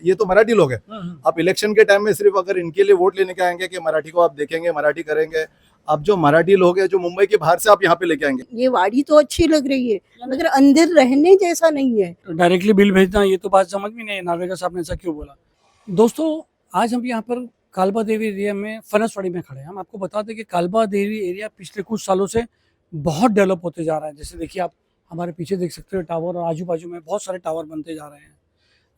ये तो मराठी लोग हैं। आप इलेक्शन के टाइम में सिर्फ अगर इनके लिए वोट लेने के आएंगे कि मराठी को आप देखेंगे, मराठी करेंगे, अब जो मराठी लोग हैं जो मुंबई के बाहर से आप यहाँ पे लेके आएंगे। ये वाड़ी तो अच्छी लग रही है मगर अंदर रहने जैसा नहीं है। डायरेक्टली बिल भेजना ये तो बात समझ में नहीं है, नार्वेकर साहब ने ऐसा क्यों बोला। दोस्तों आज हम यहाँ पर कालबा देवी एरिया में फनसवाड़ी में खड़े हैं। हम आपको बता दें कि कालबा देवी एरिया पिछले कुछ सालों से बहुत डेवलप होते जा रहा है। जैसे देखिए आप हमारे पीछे देख सकते हो टावर, और आजू बाजू में बहुत सारे टावर बनते जा रहे हैं।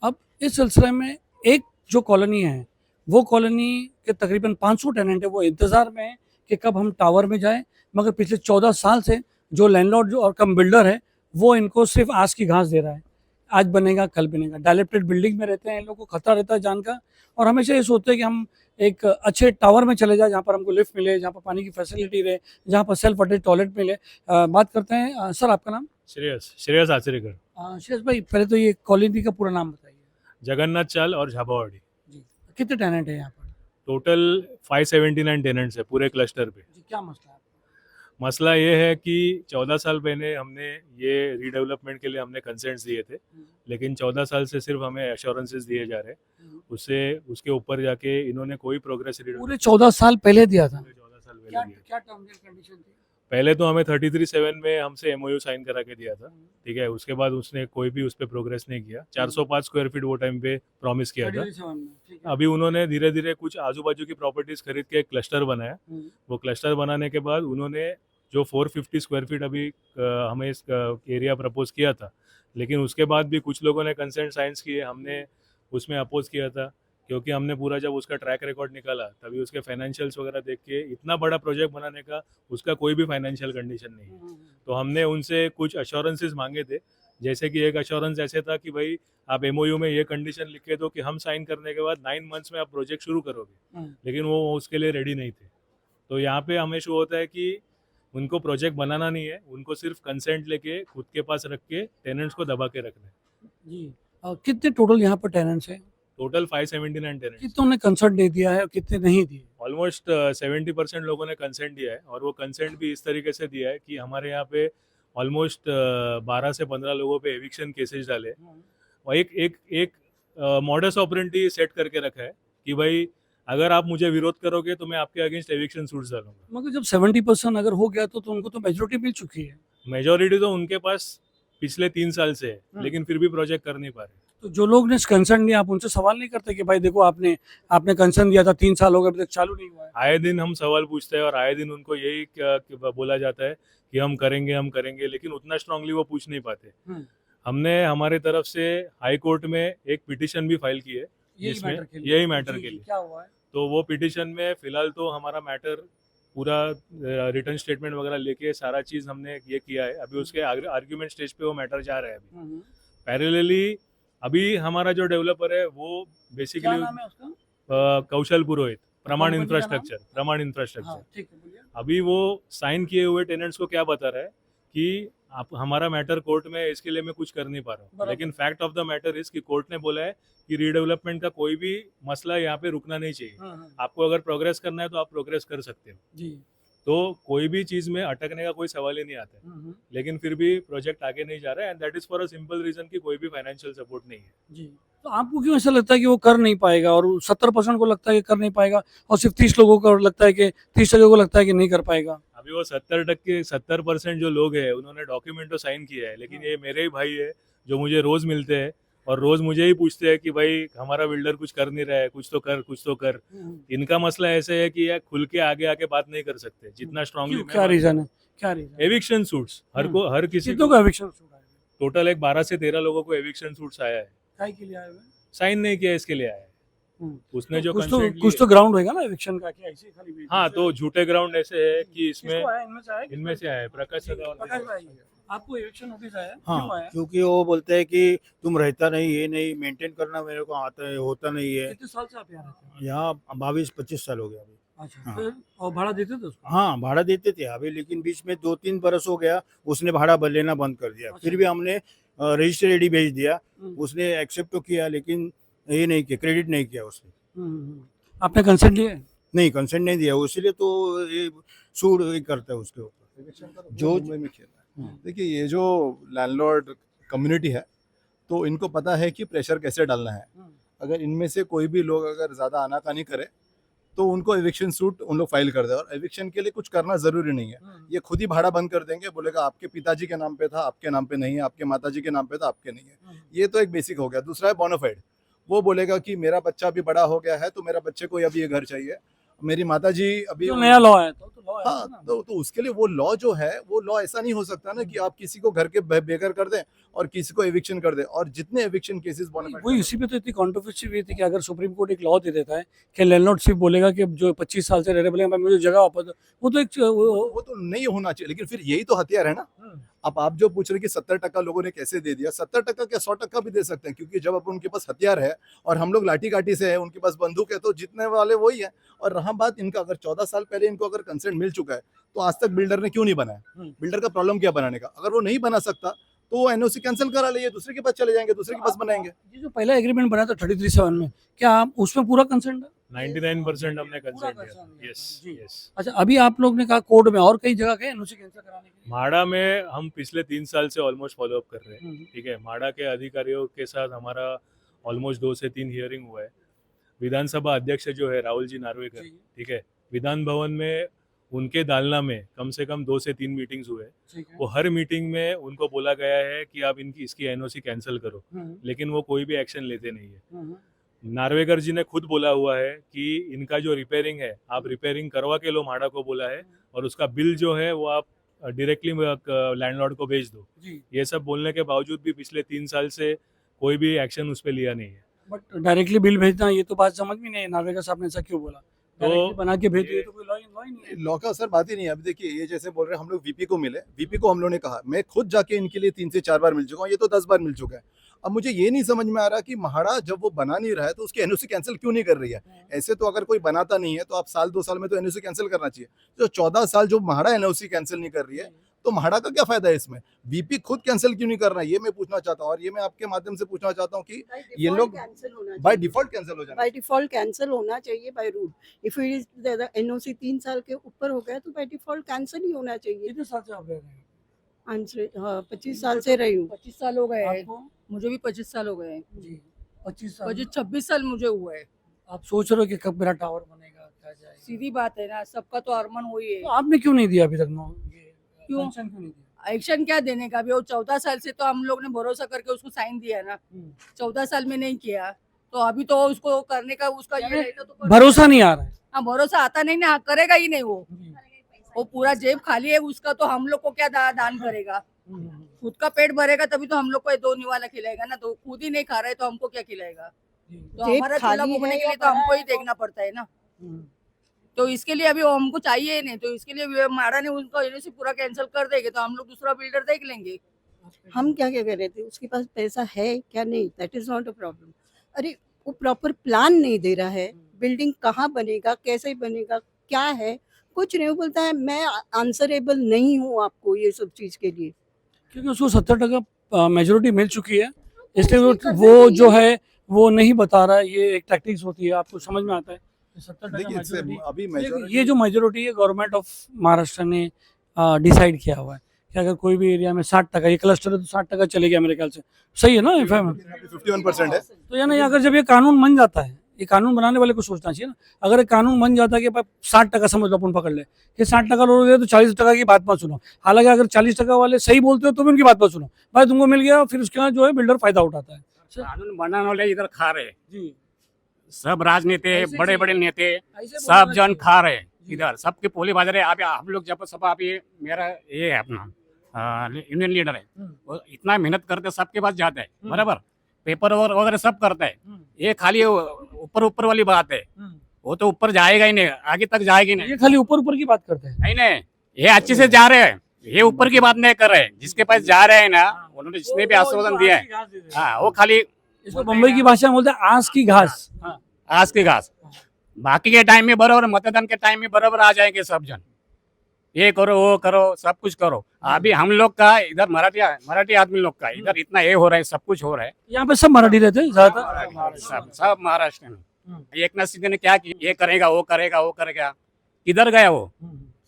अब इस सिलसिले में एक जो कॉलोनी है वो कॉलोनी के तकरीबन 500 टेनेंट है, वो इंतज़ार में है कि कब हम टावर में जाएं। मगर पिछले 14 साल से जो लैंडलॉर्ड जो और कम बिल्डर है वो इनको सिर्फ आस की घास दे रहा है, आज बनेगा कल बनेगा। डायलेप्टेड बिल्डिंग में रहते हैं, इन लोगों को खतरा रहता है जान का, और हमेशा ये सोचते हैं कि हम एक अच्छे टावर में चले जाए जहाँ पर हमको लिफ्ट मिले, जहाँ पर पानी की फैसिलिटी रहे, जहाँ पर सेल्फ अटैच टॉयलेट मिले। बात करते हैं सर, आपका नाम? श्रेयस आचरेकर। श्रेयस भाई, पहले तो ये कॉलोनी का पूरा नाम बताइए। जगन्नाथ चाल और झाबावाड़ी। जी, कितने टेनेंट है यहाँ पर? टोटल 579 टेनेंट्स है पूरे क्लस्टर पे। जी, क्या मसला है? मसला ये है कि 14 साल पहले हमने ये रीडेवलपमेंट के लिए हमने कंसेंट्स दिए थे, लेकिन 14 साल से सिर्फ हमें एश्योरेंसेस दिए जा रहे हैं। उससे उसके ऊपर जाके इन्होंने कोई प्रोग्रेस पूरे 14 साल पहले दिया था? 14 साल क्या पहले दिए। क्या टर्म्स एंड कंडीशन थी? पहले तो हमें 33(7) में हमसे एमओयू साइन करा के दिया था, ठीक है। उसके बाद उसने कोई भी उस पर प्रोग्रेस नहीं किया। 405 स्क्वायर फीट वो टाइम पे प्रॉमिस किया था। 37 में, ठीक है। अभी उन्होंने धीरे धीरे कुछ आजू बाजू की प्रॉपर्टीज खरीद के एक क्लस्टर बनाया। वो क्लस्टर बनाने के बाद उन्होंने जो 450 स्क्वायर फीट अभी हमें इस एरिया प्रपोज किया था, लेकिन उसके बाद भी कुछ लोगों ने कंसेंट साइंस किए, हमने उसमें अपोज किया था, क्योंकि हमने पूरा जब उसका ट्रैक रिकॉर्ड निकाला तभी उसके फाइनेंशियल्स वगैरह देख के इतना बड़ा प्रोजेक्ट बनाने का उसका कोई भी फाइनेंशियल कंडीशन नहीं है। तो हमने उनसे कुछ अश्योरेंसेस मांगे थे, जैसे कि एक अश्योरेंस ऐसे था कि भाई आप एमओयू में ये कंडीशन लिख के दो कि हम साइन करने के बाद 9 मंथ्स में आप प्रोजेक्ट शुरू करोगे, लेकिन वो उसके लिए रेडी नहीं थे। तो यहाँ पे हमें शो होता है कि उनको प्रोजेक्ट बनाना नहीं है, उनको सिर्फ कंसेंट लेके खुद के पास रख के टेनेंट्स को दबा के रखना है। जी, कितने टोटल यहाँ पर टेनेंट्स हैं? Total 579 tenants. कितनों ने कंसर्ट दे दिया है और कितने नहीं दिए? ऑलमोस्ट 70% लोगों ने कंसेंट दिया है, और वो कंसेंट भी इस तरीके से दिया है कि हमारे यहाँ पे ऑलमोस्ट 12 से 15 लोगों पे एविक्शन केसेस डाले, और एक मॉडस ऑपरेंडी सेट करके रखा है कि भाई अगर आप मुझे विरोध करोगे तो मैं आपके अगेंस्ट एविक्शन सूट्स डालूंगा। मगर जब 70% अगर हो गया तो उनको तो मेजोरिटी मिल चुकी है। मेजोरिटी तो उनके पास पिछले 3 साल से है, लेकिन फिर भी प्रोजेक्ट कर नहीं पा रहे। तो जो लोग ने कंसर्न दिया, आप उनसे सवाल नहीं करते कि भाई देखो आपने कंसर्न दिया था 3 साल हो गए अभी तक चालू नहीं हुआ है? आए दिन हम सवाल पूछते हैं और आए दिन उनको यही बोला जाता है कि हम करेंगे, लेकिन उतना स्ट्रांगली वो पूछ नहीं पाते। हमने हमारे तरफ से हाई कोर्ट में एक पिटीशन भी फाइल की है जिसमें यही मैटर के लिए। क्या हुआ है? तो वो पिटीशन में फिलहाल तो हमारा मैटर पूरा रिटर्न स्टेटमेंट वगैरह लेके सारा चीज़ हमने ये किया है। अभी उसके आर्ग्यूमेंट स्टेज पे वो मैटर जा रहा है। अभी पैरेलली अभी हमारा जो डेवलपर है वो बेसिकली कौशल पुरोहित, प्रमाण इंफ्रास्ट्रक्चर। ठीक है, बोलिए। अभी वो साइन किए हुए टेनेंट्स को क्या बता रहा है कि आप हमारा मैटर कोर्ट में, इसके लिए मैं कुछ कर नहीं पा रहा हूँ, लेकिन fact of the matter is कि कोर्ट ने बोला है कि रीडेवलपमेंट का कोई भी मसला यहाँ पे रुकना नहीं चाहिए। आपको अगर प्रोग्रेस करना है तो आप प्रोग्रेस कर सकते हो जी। तो कोई भी चीज में अटकने का कोई सवाल ही नहीं आता है। लेकिन फिर भी प्रोजेक्ट आगे नहीं जा रहा है, and that is for a simple reason कि कोई भी फाइनेंशियल सपोर्ट नहीं है। जी, तो आपको क्यों ऐसा लगता है कि वो कर नहीं पाएगा, और 70% को लगता है कि कर नहीं पाएगा, और सिर्फ 30 लोगों को लगता है कि 30 लोगों को लगता है कि नहीं कर पाएगा? अभी वो 70% जो लोग हैं उन्होंने डॉक्यूमेंट तो साइन किया है, लेकिन ये मेरे ही भाई है जो मुझे रोज मिलते हैं और रोज मुझे ही पूछते हैं कि भाई हमारा बिल्डर कुछ कर नहीं रहा है, कुछ तो कर। इनका मसला ऐसे है कि यार खुल के आगे बात नहीं कर सकते जितना स्ट्रांगली। क्या रीजन है? एविक्शन सूट्स हर किसी को एविक्शन सूट आया? टोटल एक 12 से 13 लोगों को एविक्शन सूट्स आया है। काय के लिए आए हुए? साइन नहीं किया इसके लिए आया है। उसने जो कुछ तो ग्राउंड होगा ना एविक्शन का, क्या ऐसे खाली? हाँ, तो झूठे ग्राउंड ऐसे है कि इसमें इनमें से आया है प्रकाश भाई। आपको एविक्शन नोटिस आया? हाँ, क्यों आया? क्योंकि वो बोलते हैं कि तुम रहता नहीं, ये नहीं मेंटेन करना मेरे को आता है, होता नहीं है। कितने साल से आप यहाँ रहते हैं? यहाँ 22-25 साल हो गया अभी। अच्छा, हाँ। फिर और भाड़ा देते थे उसको? हाँ, भाड़ा देते थे अभी, लेकिन बीच में 2-3 बरस हो गया उसने भाड़ा लेना बंद कर दिया। फिर भी हमने रजिस्टर आईडी भेज दिया, उसने एक्सेप्ट तो किया, लेकिन ये नहीं किया, क्रेडिट नहीं किया उसने। आपने कंसेंट लिया? नहीं, कंसेंट नहीं दिया, इसीलिए तो ये सूड करता है उसके ऊपर। जो मुंबई में खेल रहा है, देखिए ये जो लैंडलॉर्ड कम्युनिटी है तो इनको पता है कि प्रेशर कैसे डालना है। अगर इनमें से कोई भी लोग अगर ज़्यादा आनाकानी करे तो उनको एविक्शन सूट उन लोग फाइल कर दे, और एविक्शन के लिए कुछ करना ज़रूरी नहीं है। ये खुद ही भाड़ा बंद कर देंगे, बोलेगा आपके पिताजी के नाम पे था, आपके नाम पे नहीं है, आपके माताजी के नाम पे था, आपके नहीं है। ये तो एक बेसिक हो गया। दूसरा है बोनाफाइड। वो बोलेगा कि मेरा बच्चा अभी बड़ा हो गया है तो मेरा बच्चे को अभी ये घर चाहिए, मेरी माताजी अभी जो नया लॉ है तो लॉ है हाँ, ना। तो उसके लिए वो लॉ जो है वो लॉ ऐसा नहीं हो सकता ना कि आप किसी को घर के बेघर कर दें और किसी को एविक्शन कर दें, और जितने एविक्शन केसेस वही इसी पे तो इतनी कंट्रोवर्सी हुई थी कि अगर सुप्रीम कोर्ट एक लॉ दे देता है कि लैंडलॉर्ड सिर्फ बोलेगा कि जो 25 साल से रह रहे बोलेगा मैं मुझे जगह वापस दो, वो तो एक वो तो नहीं होना चाहिए, लेकिन फिर यही तो हथियार है ना। अब आप जो पूछ रहे कि 70% लोगों ने कैसे दे दिया, 70% क्या 100% भी दे सकते हैं, क्योंकि जब अब उनके पास हथियार है और हम लोग लाठी काठी से है, उनके पास बंदूक है, तो जीतने वाले वही है। और रहा बात इनका, अगर 14 साल पहले इनको अगर कंसेंट मिल चुका है तो आज तक बिल्डर ने क्यों नहीं बनाया? बिल्डर का प्रॉब्लम क्या बनाने का? अगर वो नहीं बना सकता तो वो एनओसी कैंसिल करा ले, दूसरे के पास चले जाएंगे, दूसरे के पास बनाएंगे। ये जो पहला एग्रीमेंट बना था 33/7 में, क्या आप उसमें पूरा कंसेंट है? 99% हमने कंसेंट consent दिया। दिया। यस जी। यस। अच्छा, अभी आप लोग ने कहा कोर्ट में और कई जगह गए एनओसी कैंसिल कराने के लिए? माड़ा में हम पिछले 3 साल से ऑलमोस्ट फॉलो अप कर रहे हैं। हम्म। ठीक है, माड़ा के अधिकारियों के साथ हमारा ऑलमोस्ट 2 से 3 हियरिंग हुआ है। विधानसभा अध्यक्ष जो है राहुल जी नार्वेकर, जी। ठीक है, विधान भवन में उनके दालना में कम से कम 2 से 3 मीटिंग्स हुए। ठीक है। वो हर मीटिंग में उनको बोला गया है कि आप इसकी एनओसी कैंसिल करो, लेकिन वो कोई भी एक्शन लेते नहीं है। नार्वेकर जी ने खुद बोला हुआ है कि इनका जो रिपेयरिंग है आप रिपेयरिंग करवा के लो, माड़ा को बोला है, और उसका बिल जो है वो आप डायरेक्टली लैंडलॉर्ड को भेज दो। जी। ये सब बोलने के बावजूद भी पिछले 3 साल से कोई भी एक्शन उस पर लिया नहीं है। बट डायरेक्टली बिल भेजना ये तो बात समझ में नहीं है, नार्वेकर साहब ने ऐसा क्यों बोला? डायरेक्टली बना के भेज दिए तो कोई लॉ ही नहीं है। लॉ का असर बात ही नहीं है। अभी देखिए, ये जैसे बोल रहे हैं हम लोग वीपी को मिले, वीपी को हम लोगों ने कहा, मैं खुद जाके इनके लिए 3 से 4 बार मिल चुका हूँ, ये तो 10 बार मिल चुका है। अब मुझे ये नहीं समझ में आ रहा कि महाड़ा जब वो बना नहीं रहा है तो उसकी एनओसी कैंसिल क्यों नहीं कर रही है। ऐसे तो अगर कोई बनाता नहीं है तो आप साल 2 साल में तो एनओसी कैंसिल करना चाहिए। जो 14 साल जो महाड़ा एनओसी कैंसिल नहीं कर रही है तो महाड़ा का क्या फायदा है इसमें? वीपी खुद कैंसिल क्यों नहीं कर रहा है, ये मैं पूछना चाहता हूँ। और ये मैं आपके माध्यम से पूछना चाहता हूँ कि ये लोग बाय डिफॉल्ट कैंसिल हो जाए। बाय डिफॉल्ट कैंसिल होना चाहिए by rule. If it is NOC 3 साल के ऊपर हो गया तो बाय डिफॉल्ट कैंसिल ही होना चाहिए। कितने साल से आप रह रहे हैं? आंसर 25 साल से रही हूँ। 25 साल हो गए हैं। आपको? मुझे भी 25 साल हो गए हैं। जी 25 साल। 26 साल मुझे हुआ है। आप सोच रहे हो कि कब मेरा टावर बनेगा, क्या जाएगा? सीधी बात है ना, सबका तो अरमान वही है। तो आपने क्यों नहीं दिया अभी तक? क्यों? पेंशन क्यों नहीं दिया? एक्शन क्या देने का? अभी वो 14 साल से तो हम लोग ने भरोसा करके उसको साइन दिया ना, 14 साल में नहीं किया तो अभी तो उसको करने का उसका ये रहेगा तो भरोसा नहीं आ रहा है। हाँ, भरोसा आता नहीं ना, करेगा ही नहीं वो पूरा जेब खाली है उसका, तो हम लोग को क्या दान करेगा? खुद का पेट भरेगा तभी तो हम लोग को 2 निवाला खिलाएगा ना, तो खुद ही नहीं खा रहा है तो हमको क्या खिलाएगा? तो जेब हमारा खाली चूल्हा है फूकने के या लिए तो हमको भरा ही है देखना पड़ता है ना। तो इसके लिए अभी वो हमको चाहिए ही नहीं, तो इसके लिए माड़ा ने उनको एनओसी पूरा कैंसिल कर देंगे तो हम लोग दूसरा बिल्डर देख लेंगे। हम क्या क्या कर रहे थे, उसके पास पैसा है क्या नहीं, that is not a problem. अरे वो प्रॉपर प्लान नहीं दे रहा है, बिल्डिंग कहाँ बनेगा, कैसे बनेगा, क्या है, कुछ नहीं। वो बोलता है मैं आंसरेबल नहीं हूँ आपको ये सब चीज के लिए। क्योंकि उसको 70% मेजोरिटी मिल चुकी है, इसलिए उसने करना वो चाहिए। जो है वो नहीं बता रहा है। ये एक टैक्टिक्स होती है, आपको समझ में आता है। 70% देखिए majority- अभी ये जो मेजोरिटी है गवर्नमेंट ऑफ महाराष्ट्र ने डिसाइड किया हुआ है कि अगर कोई भी एरिया में 60%, ये क्लस्टर है तो 60% चलेगा मेरे ख्याल से। सही है ना? 51% है। तो यानी अगर जब ये कानून बन जाता है, ये कानून बनाने वाले को सोचना चाहिए ना। अगर एक कानून बन जाता है कि 60% समझ लो अपन पकड़ ले कि 60% लोग हैं तो 40% की बात मत सुनो। हालांकि अगर 40% वाले सही बोलते हो तो भी उनकी बात मत सुनो, भाई तुमको मिल गया, फिर उसके बाद जो है बिल्डर फायदा उठाता है। कानून बनाने वाले इधर खा रहे, जी सब राजनीति ऐसे बड़े चाहिए। बड़े नेते ऐसे सब बोलना जन चाहिए। खा रहे जी। इधर, सबके पोली बाजार है। आप हम लोग जब सब आप ये मेरा ये है अपना यूनियन लीडर है, वो इतना मेहनत करते सबके पास जाता है, बराबर पेपर वगैरह सब करता है। ये खाली ऊपर ऊपर वाली बात है, वो तो ऊपर जाएगा ही नहीं, आगे तक जाएगी ये नहीं। खाली ऊपर ऊपर की बात करते हैं। नहीं, ये अच्छे से जा रहे हैं, ये ऊपर की बात नहीं कर रहे हैं। जिसके पास जा रहे हैं ना, उन्होंने जिसने भी आश्वासन दिया है, हाँ वो खाली इसको बम्बई की भाषा में बोलते हैं आस की घास। आज के घास। बाकी के टाइम में बराबर, मतदान के टाइम में बराबर आ जाएंगे सब जन, ये करो वो करो सब कुछ करो। अभी हम लोग का इधर मराठी आदमी लोग का इधर इतना ये हो रहा है, सब कुछ हो रहा है। यहाँ पे सब मराठी रहते हैं ज्यादातर। सब महाराष्ट्र में। एकनाथ शिंदे ने क्या किया, ये करेगा वो करेगा वो करेगा, किधर गया वो?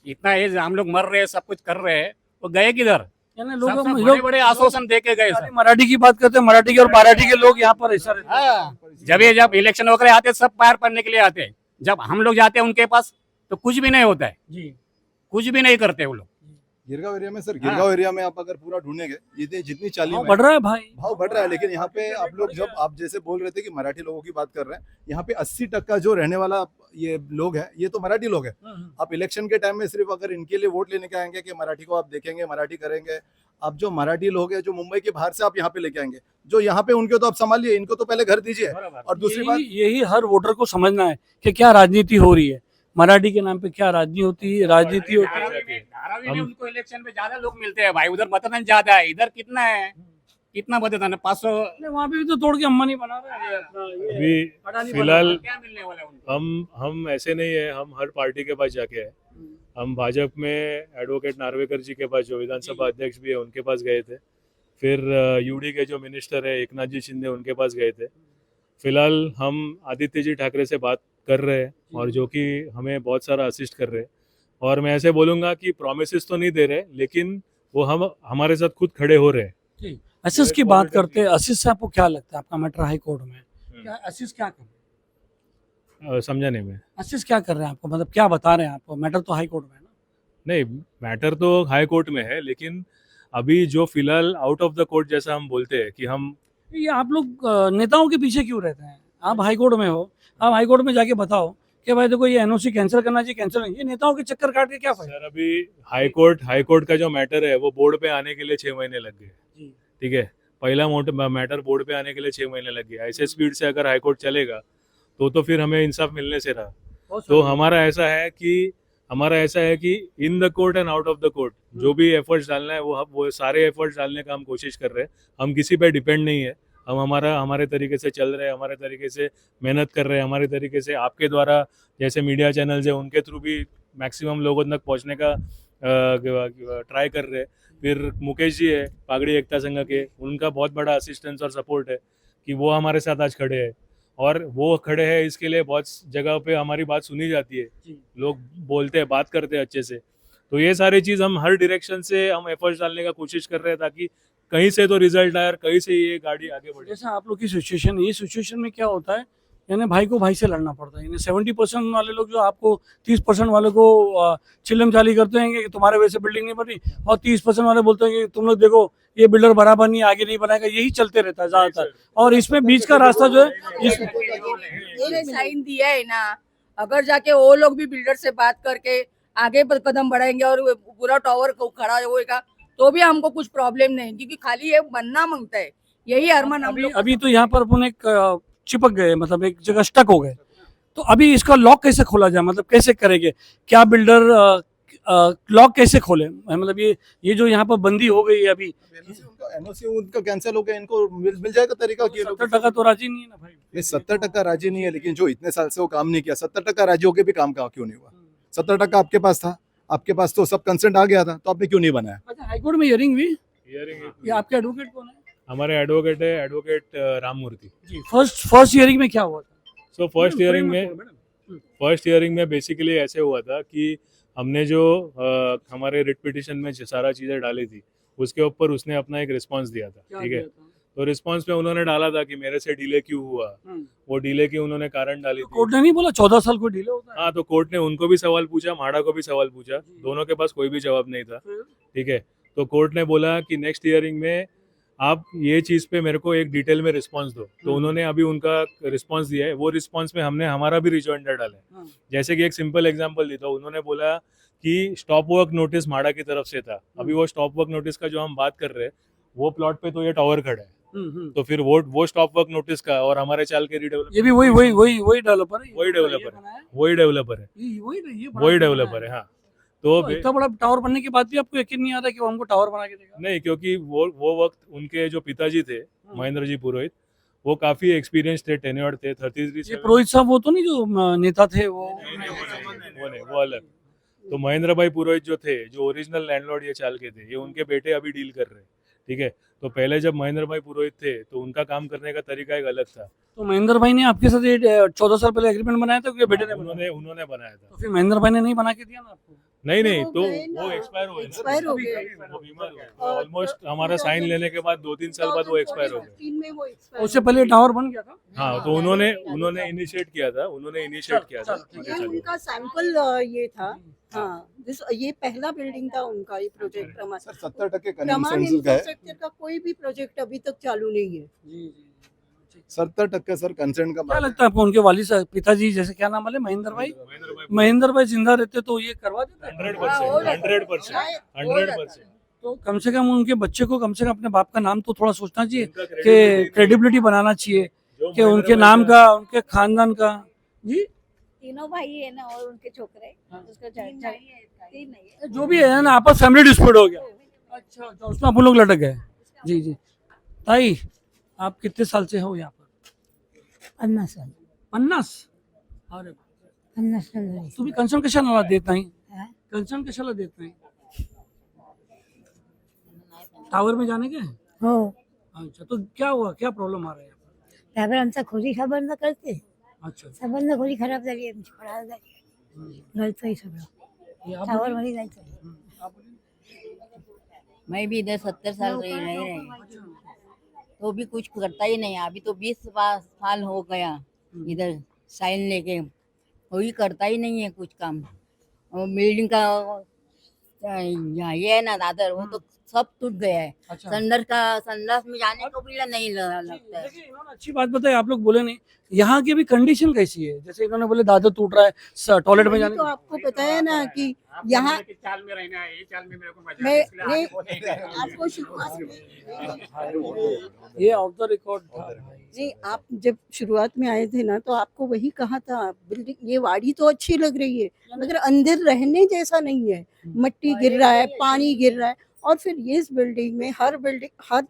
इतना ये हम लोग मर रहे हैं, सब कुछ कर रहे हैं, वो गए किधर? यानी बड़े लोग बड़े आश्वासन दे के गए खाली मराठी की बात करते हैं, मराठी के और मराठी के लोग यहाँ पर ऐसा रहते हैं। हाँ, जब इलेक्शन वगैरह आते हैं, सब पार पड़ने के लिए आते हैं। जब हम लोग जाते हैं उनके पास तो कुछ भी नहीं होता है, जी कुछ भी नहीं करते वो लोग। गिरगांव एरिया में सर, गिरगांव एरिया में आप अगर पूरा ढूंढेंगे जितनी चाली भाव में बढ़ रहा है भाई। भाव बढ़ रहा है, लेकिन यहाँ पे आप लोग जब आप जैसे बोल रहे थे कि मराठी लोगों की बात कर रहे हैं, यहाँ पे 80% जो रहने वाला ये लोग हैं, ये तो मराठी लोग हैं। आप इलेक्शन के टाइम में सिर्फ अगर इनके लिए वोट लेने के आएंगे कि मराठी को आप देखेंगे, मराठी करेंगे, आप जो मराठी लोग हैं जो मुंबई के बाहर से आप यहाँ पे लेके आएंगे, जो यहाँ पे उनके तो आप संभालिए, इनको तो पहले घर दीजिए। और दूसरी बात, यही हर वोटर को समझना है कि क्या राजनीति हो रही है, मराठी के नाम पे क्या राजनीति होती है। धारावी में उनको इलेक्शन में ज्यादा लोग मिलते हैं भाई, उधर मतदान ज्यादा है, इधर कितना है, कितना मतदान है, 500। वहाँ पे भी तो तोड़ के अंबानी बना रहा है अपना, ये अभी अडानी बना फिलहाल क्या मिलने वाला है उनको? हम ऐसे नहीं है, हम हर पार्टी के पास जाके है। हम भाजपा में एडवोकेट नार्वेकर जी के पास, जो विधानसभा अध्यक्ष भी है, उनके पास गए थे। फिर यूडी के जो मिनिस्टर है एकनाथ जी शिंदे, उनके पास गए थे। फिलहाल हम आदित्य जी ठाकरे से बात कर रहे हैं, और जो कि हमें बहुत सारा असिस्ट कर रहे हैं। और मैं ऐसे बोलूँगा कि प्रोमिस तो नहीं दे रहे, लेकिन वो हमारे साथ खुद खड़े हो रहे हैं। आशीष की बात करते हैं। आशीष से आपको क्या लगता है, आपका मैटर हाई कोर्ट में, क्या आशीष क्या कर रहे हैं? समझा नहीं मैं। आशीष क्या कर रहे हैं आपको, मतलब क्या बता रहे हैं आपको? मैटर तो हाई कोर्ट में है ना। नहीं, मैटर तो हाई कोर्ट में है, लेकिन अभी जो फिलहाल आउट ऑफ द कोर्ट जैसा हम बोलते हैं कि हम, ये आप लोग नेताओं के पीछे क्यों रहते हैं? आप हाई कोर्ट में हो, आप हाई कोर्ट में जाके बताओ कि भाई देखो ये एनओसी कैंसिल करना चाहिए, कैंसिल नहीं। ये नेताओं के चक्कर काट के क्या फायदा? सर अभी हाई कोर्ट का जो मैटर है वो बोर्ड पे आने के लिए 6 महीने लग गए। जी। ठीक है, पहला मैटर बोर्ड पे आने के लिए 6 महीने लग गए। ऐसे स्पीड से अगर हाई कोर्ट चलेगा तो फिर हमें इंसाफ मिलने से रहा। तो हमारा ऐसा है कि in the court and out of the court जो भी एफर्ट्स डालना है वो सारे एफर्ट्स डालने का हम कोशिश कर रहे हैं। हम किसी पे डिपेंड नहीं है, हम हमारे तरीके से चल रहे हैं, हमारे तरीके से मेहनत कर रहे हैं, हमारे तरीके से आपके द्वारा जैसे मीडिया चैनल्स है उनके थ्रू भी मैक्सिमम लोगों तक पहुंचने का ट्राई कर रहे हैं। फिर मुकेश जी है पागड़ी एकता संघ के, उनका बहुत बड़ा असिस्टेंस और सपोर्ट है कि वो हमारे साथ आज खड़े हैं, और वो खड़े हैं इसके लिए बहुत जगह पे हमारी बात सुनी जाती है, लोग बोलते हैं, बात करते हैं अच्छे से। तो ये सारी चीज़ हम हर डायरेक्शन से हम एफर्ट्स डालने का कोशिश कर रहे हैं ताकि कहीं से तो रिजल्ट आए और कहीं से ये गाड़ी आगे बढ़े। जैसा आप लोग की सिचुएशन है, ये सिचुएशन में क्या होता है, यानी भाई को भाई से लड़ना पड़ता है। यानी 70% वाले लोग जो आपको 30% वाले को चिल्लम चाली करते हैं कि तुम्हारे वजह से बिल्डिंग नहीं बनी, और 30% वाले बोलते हैं कि तुम लोग देखो ये बिल्डर बराबर नहीं, आगे नहीं बनाएगा। यही चलते रहता है ज्यादातर। और इसमें बीच का रास्ता जो है, ये साइन दिया है ना, अगर जाके वो लोग भी बिल्डर से बात करके आगे पर कदम बढ़ाएंगे और वो पूरा टावर खड़ा होएगा तो भी हमको कुछ प्रॉब्लम नहीं, क्योंकि खाली ये बनना मांगता है, यही अरमान हम लोग। अभी तो यहाँ पर अपन एक चिपक गए, मतलब एक जगह स्टक हो गए। तो अभी इसका लॉक कैसे खोला जाए, मतलब कैसे करेंगे? क्या बिल्डर लॉक कैसे खोले? मतलब ये जो यहाँ पर बंदी हो गई है अभी, एनओसी उनका कैंसिल हो गया, इनको मिल जाएगा तरीका कि 70% तो राजी नहीं है ना भाई। ये 70% राजी नहीं है, लेकिन जो इतने साल से वो काम नहीं किया, 70% राजी होके भी काम क्यों नहीं हुआ? 70% आपके पास था, आपके पास तो सब कंसेंट आ गया था, तो आपने क्यों नहीं बनाया? अच्छा, हाईकोर्ट में हियरिंग हुई? हियरिंग ये आपके एडवोकेट कौन है? हमारे एडवोकेट है एडवोकेट राममूर्ति जी। फर्स्ट हियरिंग में क्या हुआ था? सो फर्स्ट हियरिंग में बेसिकली ऐसे हुआ था कि हमने जो हमारे रिट पिटिशन में सारा चीज़ें डाली थी उसके ऊपर उसने अपना एक रिस्पांस दिया था। ठीक है, तो रिस्पांस में उन्होंने डाला था कि मेरे से डिले क्यों हुआ, वो डिले की उन्होंने कारण डाली थी। कोर्ट ने नहीं बोला 14 साल को डिले होता है? हाँ, तो कोर्ट ने उनको भी सवाल पूछा, म्हाडा को भी सवाल पूछा, दोनों के पास कोई भी जवाब नहीं था। ठीक है, तो कोर्ट ने बोला कि नेक्स्ट हियरिंग में आप ये चीज़ पे मेरे को एक डिटेल में रिस्पांस दो। तो उन्होंने अभी उनका रिस्पांस दिया है, वो रिस्पांस में हमने हमारा भी रिजॉइंडर डाला है। जैसे कि एक सिंपल एग्जांपल देता हूँ, उन्होंने बोला कि स्टॉप वर्क नोटिस म्हाडा की तरफ से था। अभी वो स्टॉप वर्क नोटिस का जो हम बात कर रहे हैं, वो प्लॉट पे तो ये टावर खड़ा है, तो फिर वो स्टॉप वर्क नोटिस का और हमारे चाल के रीडेवलपर, ये भी वही डेवलपर है, वही डेवलपर है। हाँ, तो इतना बड़ा टावर बनने के बाद भी आपको यकीन नहीं आता कि वो हमको टावर बना के देगा? नहीं, क्योंकि वो वक्त उनके जो पिताजी थे महेंद्र जी पुरोहित, वो काफी एक्सपीरियंस थे, टेन्योर्ड थे, 33। ये पुरोहित साहब वो तो नहीं जो नेता थे वो वो अलग। तो महेंद्र भाई पुरोहित जो थे, जो ओरिजिनल लैंडलॉर्ड ये चाल के थे, ये उनके बेटे अभी डील कर रहे हैं। ठीक है, तो पहले जब महेंद्र भाई पुरोहित थे तो उनका काम करने का तरीका एक अलग था। तो महेंद्र भाई ने आपके साथ ये 14 साल पहले एग्रीमेंट बनाया था, बेटे ने उन्होंने बनाया था। तो फिर महेंद्र भाई ने नहीं बना के दिया ना आपको? नहीं नहीं वो तो गए ना, वो एक्सपायर हुए एक्सपायर हो गए। वो बीमार हुए और ऑलमोस्ट हमारा साइन लेने के बाद 2-3 साल बाद वो एक्सपायर हो गए 2014-15 में वो expire उससे हो पहले गए। टावर बन गया था। हाँ तो उन्होंने इनिशिएट किया था ये उनका सैंपल ये था। हाँ ये पहला बिल्डिंग था उनका, ये प्रोजेक्ट प्रमाण सर 70% प्रमाण कंसेंसस का है, इंफ्रास्ट्रक्चर का कोई भी प्रोजेक्ट अभी तक चालू नहीं है। जी जी। 70% सर कंसेंट का क्या मामला लगता है आपको उनके वालिद साहब पिताजी जैसे क्या नाम वाले महेंद्र भाई जिंदा रहते तो ये करवा देते? 100%। तो कम से कम उनके बच्चे को कम से कम अपने बाप का नाम तो थोड़ा सोचना चाहिए कि क्रेडिबिलिटी बनाना चाहिए कि उनके नाम का, उनके खानदान का। जी तीनों भाई है ना और उनके छोकरे उसका तीन नहीं है। जो भी है ना आपस फैमिली डिस्प्यूट हो गया। अच्छा तो उसमें अपन लोग लटक गए। जी जी। ताई आप कितने साल से हो यहाँ पर? 50 साल 50? अरे 50 साल झाली. तुम्ही कन्सर्न कशाला देत नाही? हा? कन्सर्न कशाला देत नाही? टावर में जाने के? हो अच्छा तो क्या हुआ, क्या प्रॉब्लेम आ रहा है यहाँ पर? त्यावर आमचा खोली संबंध करते अच्छा संबंध खोली खराब झाली आमची पडायला झाली गळतोय सगळं ये आप टावर बोलिए। मध्ये जायचं आप बोलिए। मैं भी इधर 70 साल रही रही तो भी कुछ करता ही नहीं। अभी तो 20 साल हो गया इधर साइन लेके, कोई करता ही नहीं है कुछ काम। और बिल्डिंग का ये है ना दादर, वो तो सब टूट गया है। अच्छा संडास में जाने को भी नहीं लगता है। देखिए इन्होंने अच्छी बात बताई, आप लोग बोले नहीं। यहाँ की भी कंडीशन कैसी है? जैसे इन्होंने बोले दादर टूट रहा है, टॉयलेट में मैंने जाने तो आपको बताया ना कि यहाँ चाल में रहना है, ये चाल में मेरे को मजा मैं है, इसलिए नहीं आगे बोलेगा। आपको शुरुआत में ये ऑफ द रिकॉर्ड था। जी आप जब शुरुआत में आए थे ना तो आपको वही कहा था, बिल्डिंग ये वाड़ी तो अच्छी लग रही है मगर अंदर रहने जैसा नहीं है। मट्टी गिर रहा है, पानी गिर रहा है। और फिर ये इस बिल्डिंग में हर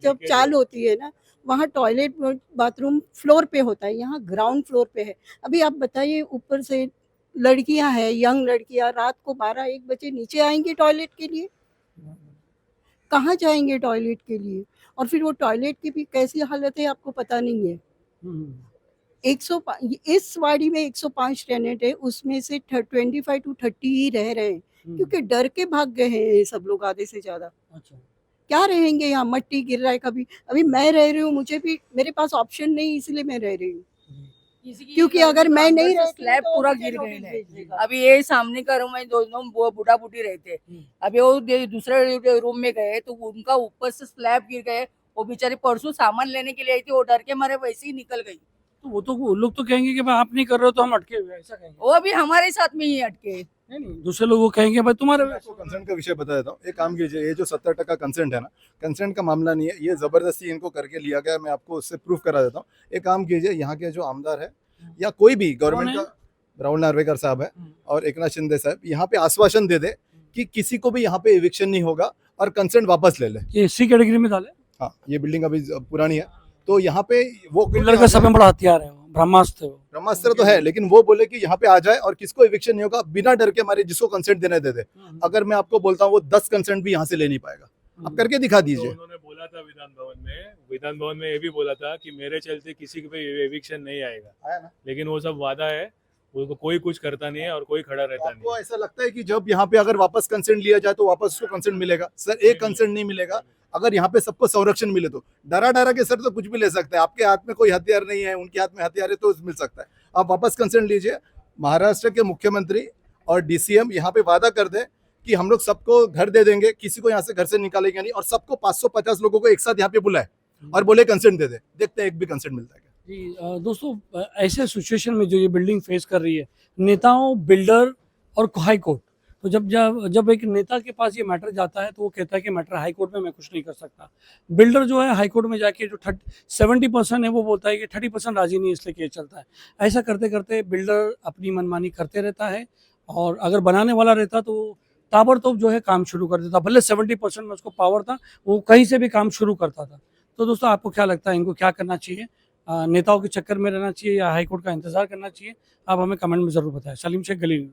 जब चाल होती है ना वहाँ टॉयलेट बाथरूम फ्लोर पे होता है, यहाँ ग्राउंड फ्लोर पे है। अभी आप बताइए ऊपर से लड़कियां हैं, यंग लड़कियां रात को 12-1 बजे नीचे आएंगे टॉयलेट के लिए, कहाँ जाएंगे टॉयलेट के लिए? और फिर वो टॉयलेट की भी कैसी हालत है आपको पता नहीं है। 105 इस वाड़ी में 105 टेनेंट है, उसमें से 25 to 30 ही रह रहे हैं क्योंकि डर के भाग गए हैं ये सब लोग आधे से ज्यादा। अच्छा क्या रहेंगे यहाँ, मट्टी गिर रहा है कभी। अभी मैं रह रही हूँ, मुझे भी मेरे पास ऑप्शन नहीं इसलिए मैं रह रही हूँ, क्योंकि अगर मैं नहीं रहती स्लैब तो पूरा मुझे गिर नोटिस गए भेज देगा। अभी ये सामने का रूम में दोनों बूढ़ा बूढ़ी रहते। अभी वो दूसरे रूम में गए तो उनका ऊपर से स्लैब गिर गए। वो बेचारी परसों सामान लेने के लिए आई थी, वो डर के मारे वैसे ही निकल गई। तो वो लोग तो कहेंगे कि भाई आप नहीं कर रहे हो तो हम अटके हुए हैं, ऐसा कहेंगे। वो भी हमारे साथ में ही अटके। नहीं दूसरे लोग वो कहेंगे भाई तुम्हारे मैं आपको कंसेंट का विषय बता देता हूँ। एक काम कीजिए, ये जो 70% कंसेंट है ना, कंसेंट का मामला नहीं है, ये जबरदस्ती इनको करके लिया गया। मैं आपको उससे प्रूफ करा देता हूँ। एक काम कीजिए, यहाँ के जो आमदार है या कोई भी गवर्नमेंट कौन का, राहुल नार्वेकर साहब है और एकनाथ शिंदे साहब, यहाँ पे आश्वासन दे दे कि किसी को भी यहाँ पे एविक्शन नहीं होगा और कंसेंट वापस ले ले। ये इसी कैटेगरी में डाले। हाँ ये बिल्डिंग अभी पुरानी है तो यहाँ पे वो बिल्डर का सब में बड़ा हथियार है, ब्रह्मास्त्र है वो। ब्रह्मास्त्र तो है, लेकिन वो बोले कि यहाँ पे आ जाए और किसको एविक्शन नहीं होगा, बिना डर के हमारे जिसको कंसेंट देने दे दे। अगर मैं आपको बोलता हूँ वो 10 कंसेंट भी यहाँ से ले नहीं पाएगा। आप करके दिखा तो दीजिए। उन्होंने बोला था विधान भवन में ये भी बोला था कि मेरे चलते किसी के पे एविक्शन नहीं आएगा, आया ना? लेकिन वो सब वादा है, वो कोई कुछ करता नहीं है और कोई खड़ा रहता नहीं आपको है। ऐसा लगता है कि जब यहाँ पे अगर वापस कंसेंट लिया जाए तो वापस उसको कंसेंट मिलेगा? सर एक कंसेंट नहीं मिलेगा। अगर यहाँ पे सबको संरक्षण मिले तो डरा के सर तो कुछ भी ले सकते हैं। आपके हाथ में कोई हथियार नहीं है, उनके हाथ में हथियार है तो मिल सकता है। आप वापस कंसेंट लीजिए। महाराष्ट्र के मुख्यमंत्री और डीसीएम यहाँ पे वादा कर दे कि हम लोग सबको घर दे देंगे, किसी को यहाँ से घर से निकालेंगे नहीं, और सबको 550 लोगों को एक साथ यहाँ पे बुलाए और बोले कंसेंट दे दे। देखते हैं एक भी कंसेंट मिलता है क्या। जी दोस्तों ऐसे सिचुएशन में जो ये बिल्डिंग फेस कर रही है, नेताओं, बिल्डर और हाई कोर्ट, तो जब एक नेता के पास ये मैटर जाता है तो वो कहता है कि मैटर हाई कोर्ट में मैं कुछ नहीं कर सकता। बिल्डर जो है हाई कोर्ट में जाके जो 70% है वो बोलता है कि 30% राजी नहीं, इसलिए केस चलता है। ऐसा करते करते बिल्डर अपनी मनमानी करते रहता है और अगर बनाने वाला रहता तो ताबड़तोड़ जो है काम शुरू कर देता। भले 70% में उसको पावर था, वो कहीं से भी काम शुरू करता था। तो दोस्तों आपको क्या लगता है, इनको क्या करना चाहिए? नेताओं के चक्कर में रहना चाहिए या हाई कोर्ट का इंतजार करना चाहिए? आप हमें कमेंट में ज़रूर बताएं। सलीम शेख, गली न्यूज़।